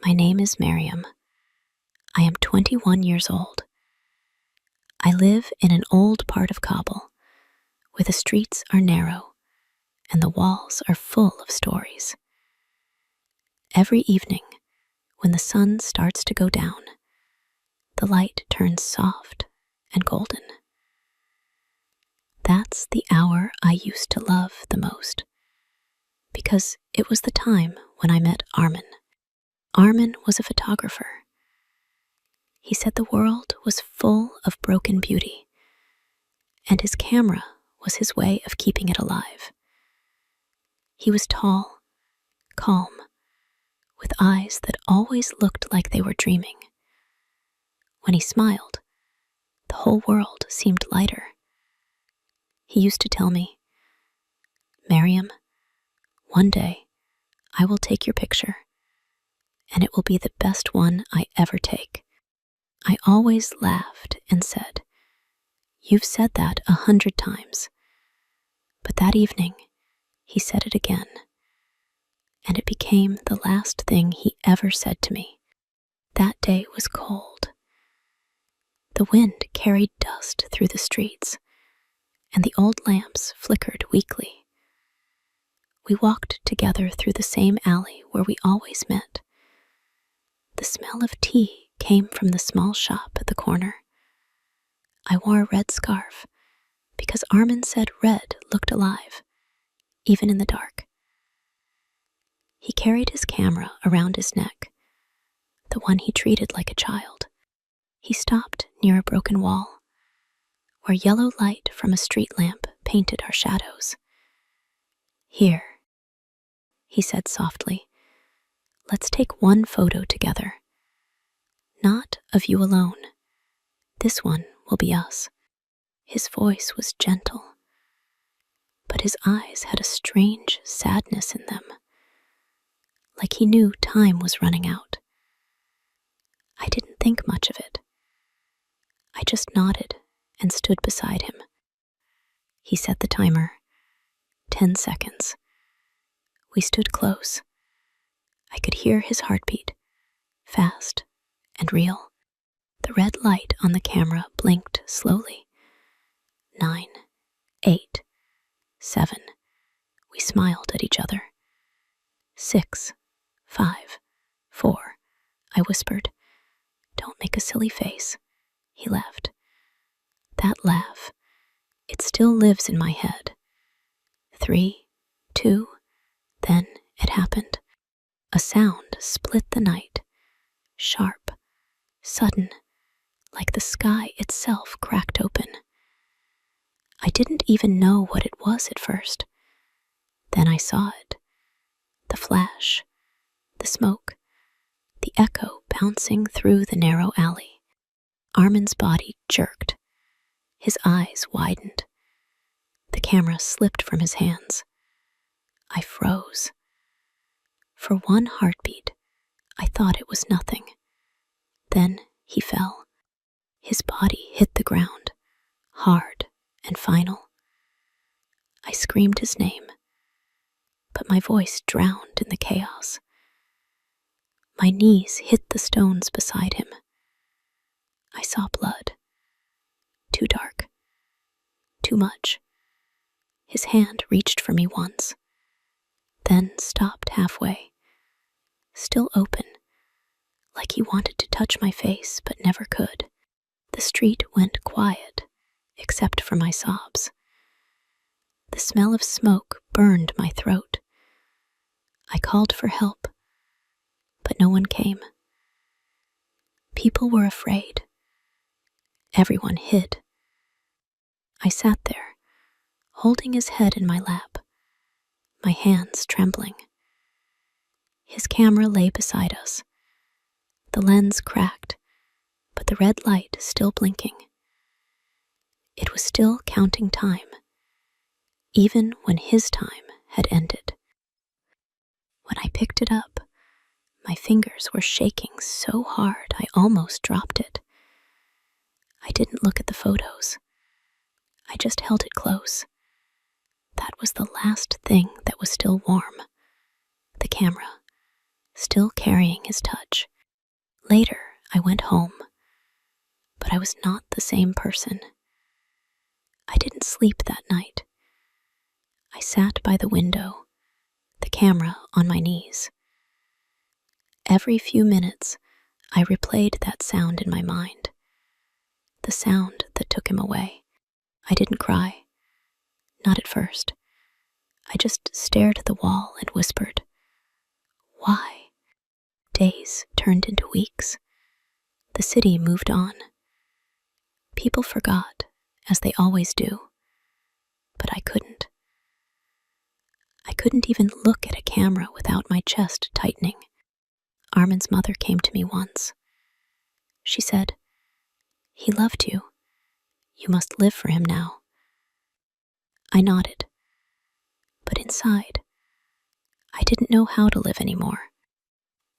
My name is Miriam. I am 21 years old. I live in an old part of Kabul, where the streets are narrow and the walls are full of stories. Every evening, when the sun starts to go down, the light turns soft and golden. That's the hour I used to love the most, because it was the time when I met Armin. Armin was a photographer. He said the world was full of broken beauty, and his camera was his way of keeping it alive. He was tall, calm, with eyes that always looked like they were dreaming. When he smiled, the whole world seemed lighter. He used to tell me, "Miriam, one day I will take your picture, and it will be the best one I ever take." I always laughed and said, "You've said that 100 times." But that evening, he said it again, and it became the last thing he ever said to me. That day was cold. The wind carried dust through the streets, and the old lamps flickered weakly. We walked together through the same alley where we always met. The smell of tea came from the small shop at the corner. I wore a red scarf because Armin said red looked alive, even in the dark. He carried his camera around his neck, the one he treated like a child. He stopped near a broken wall, where yellow light from a street lamp painted our shadows. "Here," he said softly, "let's take one photo together. Not of you alone. This one will be us." His voice was gentle, but his eyes had a strange sadness in them, like he knew time was running out. I didn't think much of it. I just nodded and stood beside him. He set the timer, 10 seconds. We stood close. I could hear his heartbeat, fast and real. The red light on the camera blinked slowly. 9, 8, 7. We smiled at each other. 6, 5, 4. I whispered, "Don't make a silly face." He laughed. That laugh, it still lives in my head. 3, 2, then it happened. A sound split the night, sharp, sudden, like the sky itself cracked open. I didn't even know what it was at first. Then I saw it. The flash, the smoke, the echo bouncing through the narrow alley. Armin's body jerked. His eyes widened. The camera slipped from his hands. I froze. For one heartbeat, I thought it was nothing. Then he fell. His body hit the ground, hard and final. I screamed his name, but my voice drowned in the chaos. My knees hit the stones beside him. I saw blood. Too dark. Too much. His hand reached for me once, then stopped halfway, still open, like he wanted to touch my face but never could. The street went quiet, except for my sobs. The smell of smoke burned my throat. I called for help, but no one came. People were afraid. Everyone hid. I sat there, holding his head in my lap, my hands trembling. His camera lay beside us. The lens cracked, but the red light still blinking. It was still counting time, even when his time had ended. When I picked it up, my fingers were shaking so hard I almost dropped it. I didn't look at the photos. I just held it close. That was the last thing that was still warm. The camera, still carrying his touch. Later, I went home, but I was not the same person. I didn't sleep that night. I sat by the window, the camera on my knees. Every few minutes, I replayed that sound in my mind, the sound that took him away. I didn't cry, not at first. I just stared at the wall and whispered, "Why?" Days turned into weeks. The city moved on. People forgot, as they always do, but I couldn't. I couldn't even look at a camera without my chest tightening. Armin's mother came to me once. She said, "He loved you. You must live for him now." I nodded, but inside, I didn't know how to live anymore.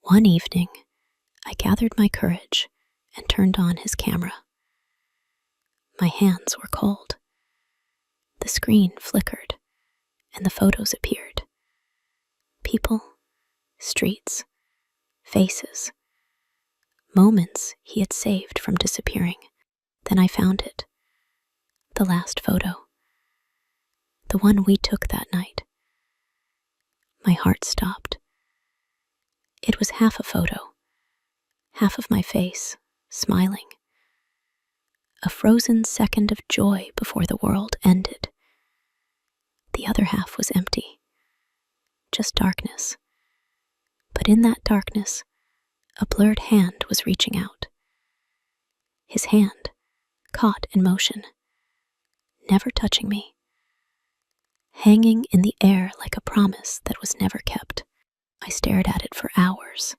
One evening, I gathered my courage and turned on his camera. My hands were cold. The screen flickered, and the photos appeared. People, streets, faces, moments he had saved from disappearing. Then I found it. The last photo. The one we took that night. My heart stopped. It was half a photo, half of my face, smiling. A frozen second of joy before the world ended. The other half was empty, just darkness. But in that darkness, a blurred hand was reaching out. His hand, caught in motion, never touching me, hanging in the air like a promise that was never kept. I stared at it for hours.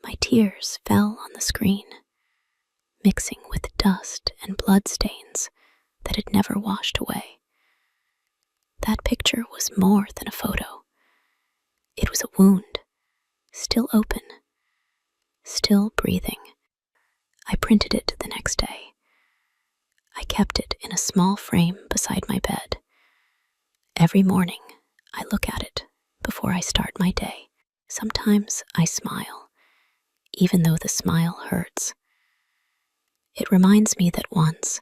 My tears fell on the screen, mixing with dust and blood stains that had never washed away. That picture was more than a photo. It was a wound, still open, still breathing. I printed it the next day. I kept it in a small frame beside my bed. Every morning, I look at it before I start my day. Sometimes I smile, even though the smile hurts. It reminds me that once,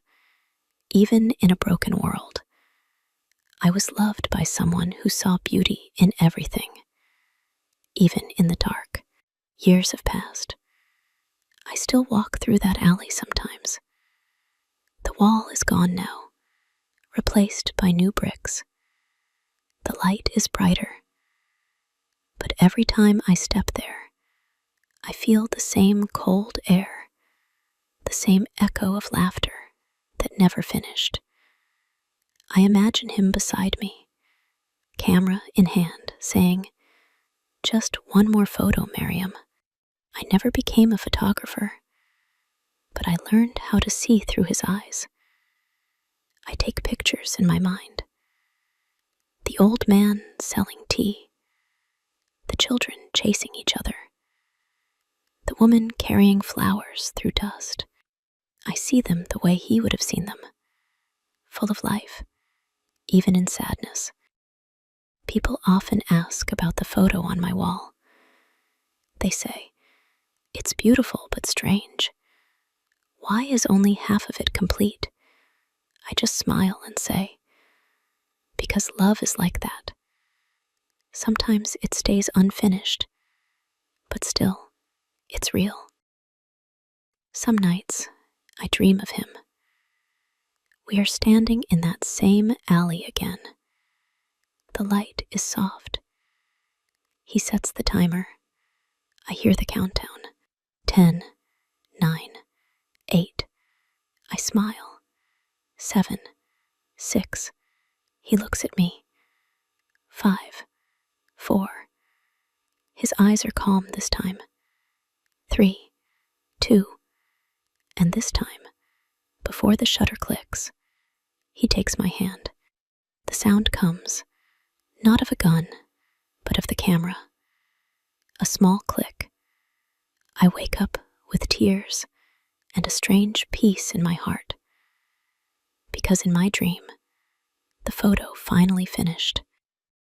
even in a broken world, I was loved by someone who saw beauty in everything, even in the dark. Years have passed. I still walk through that alley sometimes. The wall is gone now, replaced by new bricks. The light is brighter. But every time I step there, I feel the same cold air, the same echo of laughter that never finished. I imagine him beside me, camera in hand, saying, "Just one more photo, Miriam." I never became a photographer, but I learned how to see through his eyes. I take pictures in my mind. The old man selling tea, the children chasing each other, the woman carrying flowers through dust. I see them the way he would have seen them, full of life, even in sadness. People often ask about the photo on my wall. They say, "It's beautiful but strange. Why is only half of it complete?" I just smile and say, "Because love is like that. Sometimes it stays unfinished, but still, it's real." Some nights, I dream of him. We are standing in that same alley again. The light is soft. He sets the timer. I hear the countdown. 10, 9, 8. I smile. 7, 6. He looks at me. 5, 4. His eyes are calm this time. 3, 2. And this time, before the shutter clicks, he takes my hand. The sound comes, not of a gun, but of the camera. A small click. I wake up with tears and a strange peace in my heart. Because in my dream, the photo finally finished.